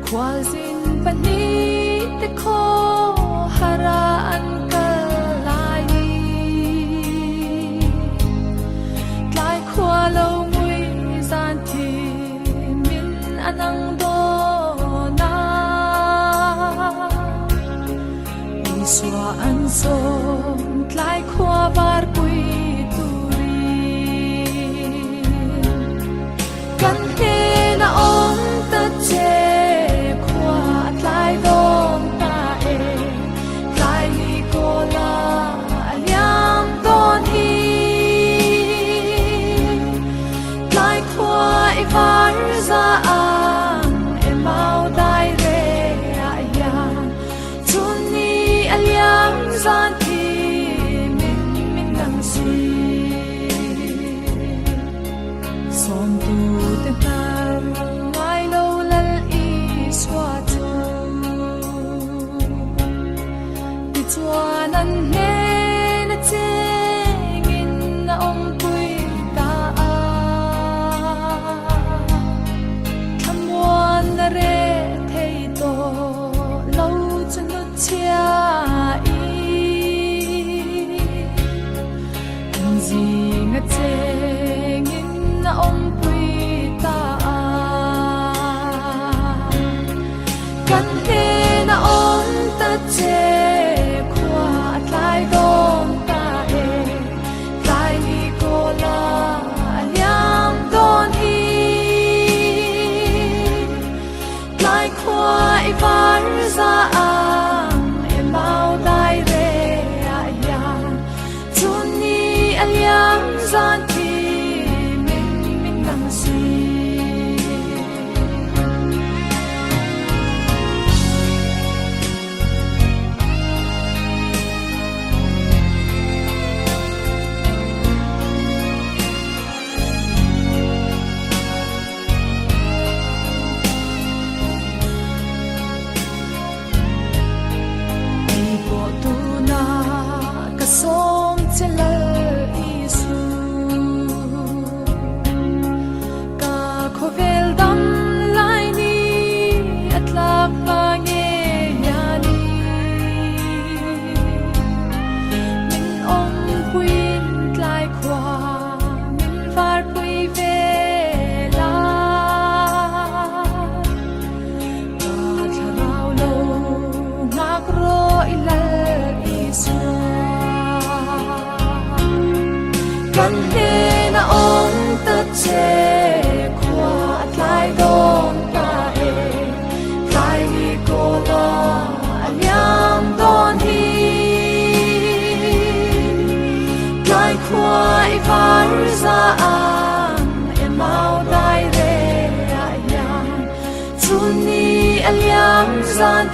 Kwazin panit ko haraan kalay Tlai kwalaw mo'y zanti min anang dona Iswa ansom tlai kwa barpuy turin Kanhe na om tatse Varza ang emaw dai re ayan Tuni alyang zanti min nang si Som tu tentar ngai lo lal iswatu Bituanan he na tingin na ongpuy Varza ang emaw dai re ayan Tuni alyang zanti min nang si Som chelal isu ka khovel dam lai ni atlak pange yani min om puin tlai kwa min var pui vela ka tharau lo ngak ro ilal isu Kanhe na om tatse kwa atlai dom tae Tlai ni ko la alyam don hi Tlai kwa varza ang emaw dai re ayan Tuni alyam zan